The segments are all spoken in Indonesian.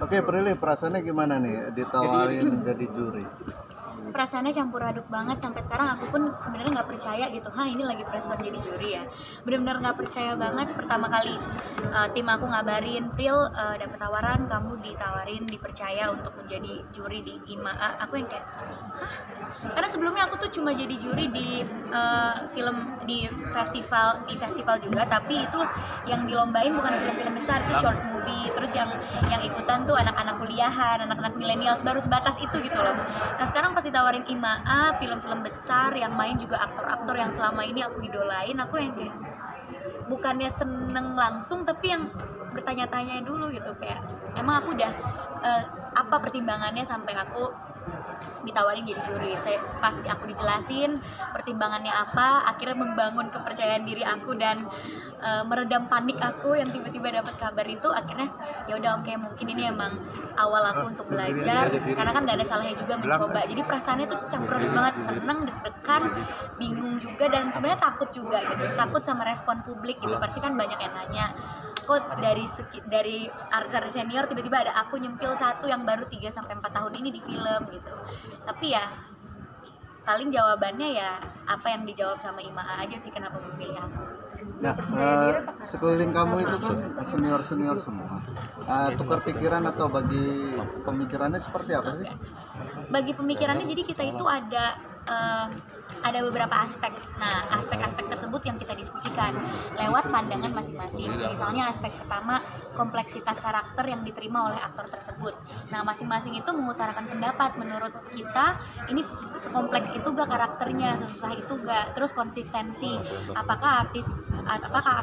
Oke, Prilly, perasaannya gimana nih ditawarin menjadi juri? Perasaannya campur aduk banget, sampai sekarang aku pun sebenarnya nggak percaya gitu, ini lagi press jadi juri ya, benar-benar nggak percaya banget. Pertama kali tim aku ngabarin, Pril dapet tawaran, kamu ditawarin, dipercaya untuk menjadi juri di IMA, aku yang kayak karena sebelumnya aku tuh cuma jadi juri di film di festival juga, tapi itu yang dilombain bukan film-film besar, itu short movie. Terus yang ikutan tuh anak-anak kuliahan, anak-anak milenial, baru sebatas itu gitu loh. Nah sekarang pas ditawarin IMAA, film-film besar yang main juga aktor-aktor yang selama ini aku idolain, aku yang kayak bukannya seneng langsung, tapi yang bertanya-tanya dulu gitu, kayak emang aku udah apa pertimbangannya sampai aku ditawarin jadi juri. Pasti aku dijelasin pertimbangannya apa, akhirnya membangun kepercayaan diri aku dan meredam panik aku yang tiba-tiba dapat kabar itu. Akhirnya ya udah, oke, mungkin ini emang awal aku untuk belajar, karena kan nggak ada salahnya juga mencoba. Jadi perasaannya tuh campur aduk banget, seneng, deg-degan, bingung juga, dan sebenarnya takut juga gitu, takut sama respon publik gitu. Pasti kan banyak yang nanya, kok dari artis senior tiba-tiba ada aku nyempil satu yang baru 3-4 tahun ini di film gitu. Tapi ya paling jawabannya ya apa yang dijawab sama IMAA aja sih, kenapa memilih aku. Nah, sekeliling kamu itu kan senior-senior semua. Tukar pikiran atau bagi pemikirannya seperti apa sih? Bagi pemikirannya, jadi kita itu ada beberapa aspek. Nah, aspek-aspek tersebut yang kita diskusikan lewat pandangan masing-masing. Misalnya aspek pertama, kompleksitas karakter yang diterima oleh aktor tersebut. Nah, masing-masing itu mengutarakan pendapat, menurut kita ini sekompleks itu gak karakternya, sesusah itu gak. Terus konsistensi, apakah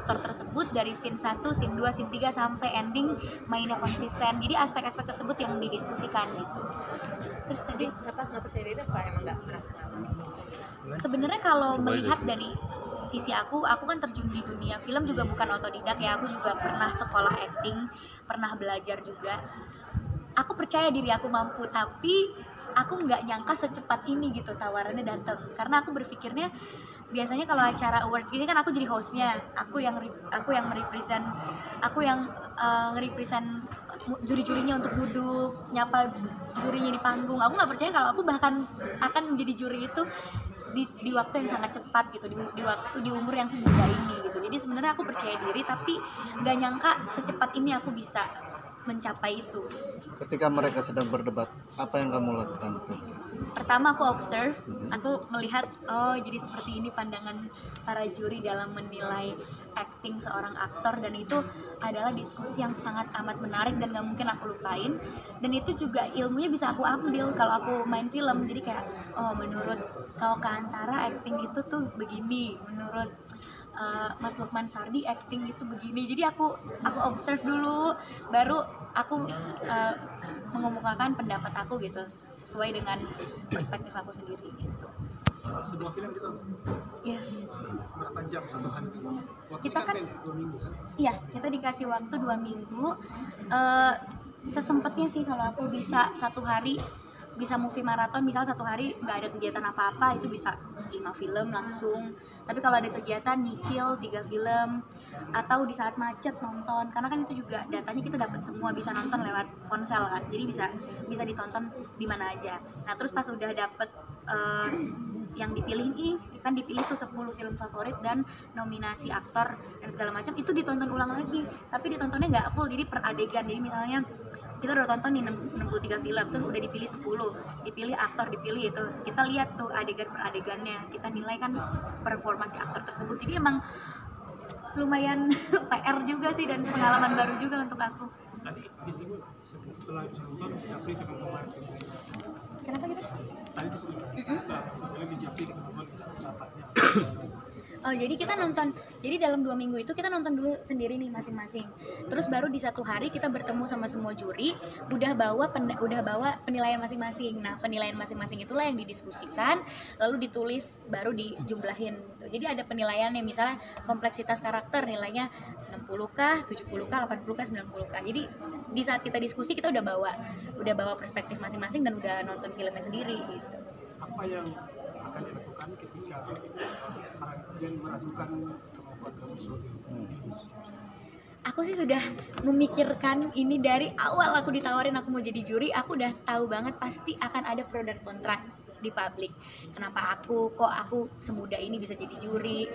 aktor tersebut dari scene 1, scene 2, scene 3 sampai ending mainnya konsisten. Jadi aspek-aspek tersebut yang didiskusikan gitu. Terus tadi nggak percaya diri apa emang nggak merasa? Sebenarnya kalau melihat dari sisi aku kan terjun di dunia film juga bukan otodidak ya, aku juga pernah sekolah acting, pernah belajar juga. Aku percaya diri aku mampu, tapi aku nggak nyangka secepat ini gitu tawarannya datang. Karena aku berpikirnya biasanya kalau acara awards gini kan aku jadi hostnya, aku yang nge-represent juri-jurinya untuk duduk, nyapa jurinya di panggung. Aku nggak percaya kalau aku bahkan akan menjadi juri itu di waktu yang sangat cepat gitu, di umur yang semuda ini gitu. Jadi sebenarnya aku percaya diri, tapi nggak nyangka secepat ini aku bisa mencapai itu. Ketika mereka sedang berdebat, apa yang kamu lakukan? Pertama aku observe, aku melihat jadi seperti ini pandangan para juri dalam menilai acting seorang aktor, dan itu adalah diskusi yang sangat amat menarik dan gak mungkin aku lupain. Dan itu juga ilmunya bisa aku ambil kalau aku main film. Jadi kayak menurut kalau Kaantara acting itu tuh begini, menurut Mas Lukman Sardi acting itu begini. Jadi aku observe dulu, baru aku mengemukakan pendapat aku gitu sesuai dengan perspektif aku sendiri gitu. Sebuah film gitu. Yes. Berapa jam satu hari? Kita kan 2 minggu. Iya, kita dikasih waktu 2 minggu. Sesempatnya sih, kalau aku bisa satu hari bisa movie maraton, misal satu hari nggak ada kegiatan apa-apa, itu bisa 5 film langsung. Tapi kalau ada kegiatan nyicil 3 film, atau di saat macet nonton, karena kan itu juga datanya kita dapat semua, bisa nonton lewat ponsel kan, jadi bisa ditonton di mana aja. Nah terus pas udah dapet yang dipilih kan dipilih tuh 10 film favorit dan nominasi aktor dan segala macam, itu ditonton ulang lagi, tapi ditontonnya nggak full, jadi per adegan. Jadi misalnya kita udah tonton nih 63 film, terus udah dipilih 10, dipilih aktor, dipilih itu, kita lihat tuh adegan per adegannya, kita nilai kan performa si aktor tersebut. Jadi emang lumayan PR juga sih, dan pengalaman baru juga untuk aku. Tadi disebut setelah nonton Jafri dengan kemarin. Kenapa gitu? Tadi disebut film Jafri dengan kemarin dapatnya. Jadi kita nonton, jadi dalam 2 minggu itu kita nonton dulu sendiri nih masing-masing. Terus baru di satu hari kita bertemu sama semua juri, udah bawa penilaian masing-masing. Nah penilaian masing-masing itulah yang didiskusikan, lalu ditulis, baru dijumlahin gitu. Jadi ada penilaiannya, misalnya kompleksitas karakter nilainya 60kah, 70kah, 80kah, 90kah. Jadi di saat kita diskusi kita udah bawa perspektif masing-masing dan udah nonton filmnya sendiri gitu. Apa yang akan dilakukan ketika para netizen meragukan kemampuan kamu sebagai aku sih sudah memikirkan ini dari awal aku ditawarin aku mau jadi juri. Aku udah tahu banget pasti akan ada pro dan kontra di publik. Kenapa kok aku semuda ini bisa jadi juri?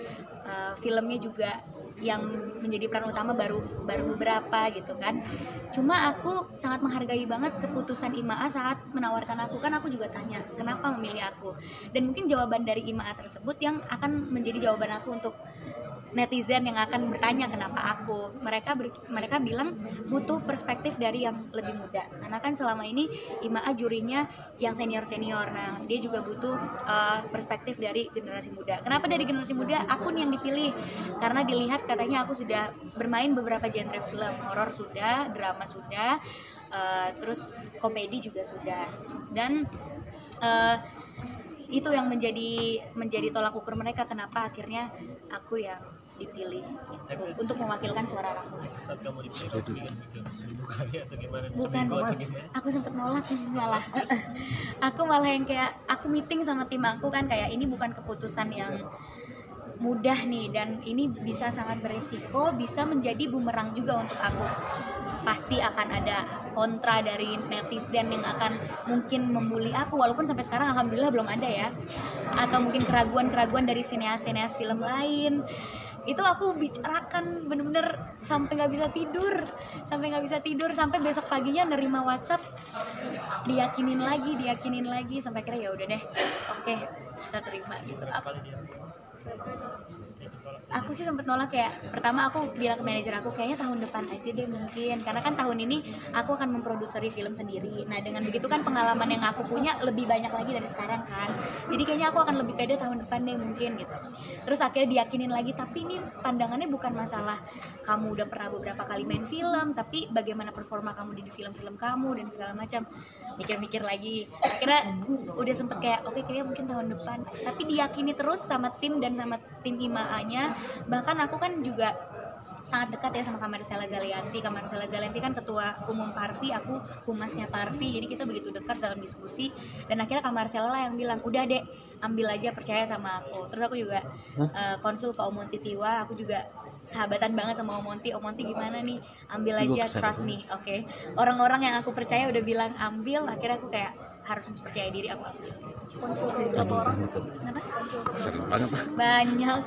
Filmnya juga yang menjadi peran utama baru beberapa gitu kan. Cuma aku sangat menghargai banget keputusan IMAA saat menawarkan aku. Kan aku juga tanya kenapa memilih aku, dan mungkin jawaban dari IMAA tersebut yang akan menjadi jawaban aku untuk netizen yang akan bertanya kenapa aku. Mereka bilang butuh perspektif dari yang lebih muda, karena kan selama ini IMAA jurinya yang senior. Nah dia juga butuh perspektif dari generasi muda. Kenapa dari generasi muda? Aku nih yang dipilih karena dilihat katanya aku sudah bermain beberapa genre film, horor sudah, drama sudah, terus komedi juga sudah, dan itu yang menjadi tolak ukur mereka kenapa akhirnya aku yang dipilih gitu, untuk mewakilkan suara anak muda. Saat kamu dipilih 1000 kali atau gimana? Bukan, aku sempet nolak malah. Aku malah yang kayak aku meeting sama tim aku kan kayak ini bukan keputusan yang mudah nih, dan ini bisa sangat beresiko, bisa menjadi bumerang juga untuk aku. Pasti akan ada kontra dari netizen yang akan mungkin membuli aku, walaupun sampai sekarang alhamdulillah belum ada ya. Atau mungkin keraguan dari sineas film lain. Itu aku bicarakan bener-bener sampai nggak bisa tidur, sampai besok paginya nerima WhatsApp diyakinin lagi sampai akhirnya ya udah deh, oke, kita terima gitu. Aku sih sempet nolak, kayak pertama aku bilang ke manajer aku kayaknya tahun depan aja deh mungkin, karena kan tahun ini aku akan memproduksi film sendiri. Nah dengan begitu kan pengalaman yang aku punya lebih banyak lagi dari sekarang kan, jadi kayaknya aku akan lebih pede tahun depan deh mungkin gitu. Terus akhirnya diyakinin lagi, tapi ini pandangannya bukan masalah kamu udah pernah beberapa kali main film, tapi bagaimana performa kamu di film-film kamu dan segala macam. Mikir-mikir lagi, akhirnya udah sempet kayak oke, kayaknya mungkin tahun depan, tapi diyakini terus sama tim dan sama tim IMAA-nya. Bahkan aku kan juga sangat dekat ya sama Kamarsela Zalianty. Kamarsela Zalianty kan ketua umum Parvi, aku humasnya Parvi, jadi kita begitu dekat dalam diskusi. Dan akhirnya Kamarsela lah yang bilang udah dek, ambil aja, percaya sama aku. Terus aku juga konsul ke Om Monty Tiwa, aku juga sahabatan banget sama Om Monty gimana nih, ambil aja, trust me. Oke. Orang-orang yang aku percaya udah bilang ambil, akhirnya aku kayak harus percaya diri, aku ambil. Konsul ke berapa orang? Kenapa? Sering banget lah. Banyak.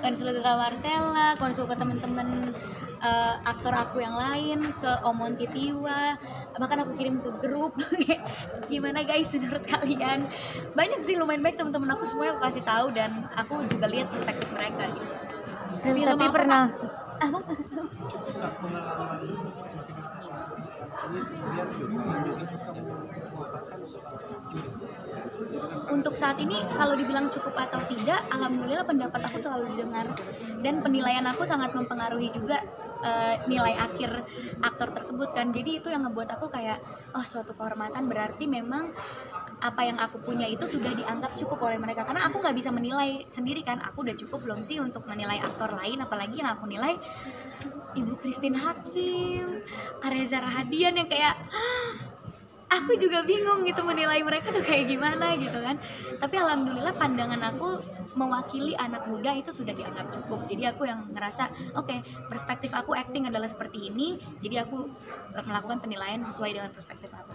Konsul ke Kamarsela, konsul ke temen-temen aktor aku yang lain, ke Om Monty Tiwa, bahkan aku kirim ke grup. Gimana guys menurut kalian? Banyak sih, lumayan baik teman-teman aku semuanya aku kasih tahu, dan aku juga lihat perspektif mereka gitu. Tapi pernah Untuk saat ini kalau dibilang cukup atau tidak, alhamdulillah pendapat aku selalu didengar, dan penilaian aku sangat mempengaruhi juga nilai akhir aktor tersebut kan. Jadi itu yang ngebuat aku kayak suatu kehormatan, berarti memang apa yang aku punya itu sudah dianggap cukup oleh mereka, karena aku nggak bisa menilai sendiri kan, aku udah cukup belum sih untuk menilai aktor lain, apalagi yang aku nilai Ibu Christine Hakim, Reza Rahadian, yang kayak aku juga bingung gitu menilai mereka tuh kayak gimana gitu kan. Tapi alhamdulillah pandangan aku mewakili anak muda itu sudah dianggap cukup. Jadi aku yang ngerasa oke, perspektif aku acting adalah seperti ini, jadi aku melakukan penilaian sesuai dengan perspektif aku.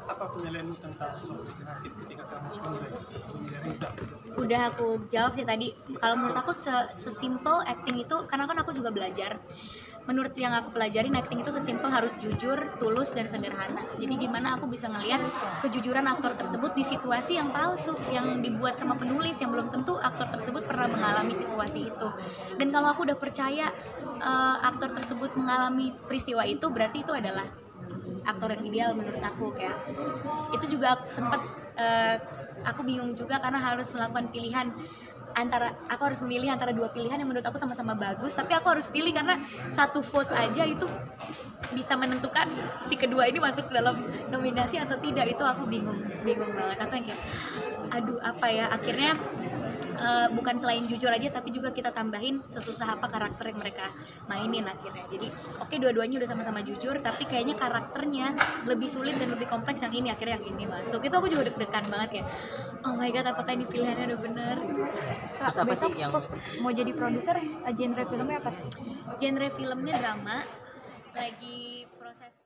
Apa penilaianmu tentang sosok Christine Hakim ketika kamu harus menilai Reza? Udah aku jawab sih tadi. Kalau menurut aku sesimpel acting itu, karena kan aku juga belajar. Menurut yang aku pelajarin, acting itu sesimpel harus jujur, tulus, dan sederhana. Jadi gimana aku bisa ngelihat kejujuran aktor tersebut di situasi yang palsu, yang dibuat sama penulis, yang belum tentu aktor tersebut pernah mengalami situasi itu. Dan kalau aku udah percaya aktor tersebut mengalami peristiwa itu, berarti itu adalah aktor yang ideal menurut aku. Kayak itu juga sempat aku bingung juga karena harus melakukan pilihan aku harus memilih antara dua pilihan yang menurut aku sama-sama bagus, tapi aku harus pilih karena satu vote aja itu bisa menentukan si kedua ini masuk dalam nominasi atau tidak. Itu aku bingung banget. Aku yang kayak aduh apa ya, akhirnya bukan selain jujur aja tapi juga kita tambahin sesusah apa karakter yang mereka mainin akhirnya. Jadi oke, dua-duanya udah sama-sama jujur tapi kayaknya karakternya lebih sulit dan lebih kompleks yang ini, akhirnya yang ini masuk. Itu aku juga deg-degan banget kayak oh my god, apakah ini pilihannya udah bener. Terus apa sih yang mau jadi produser, genre filmnya apa? Genre filmnya drama, lagi proses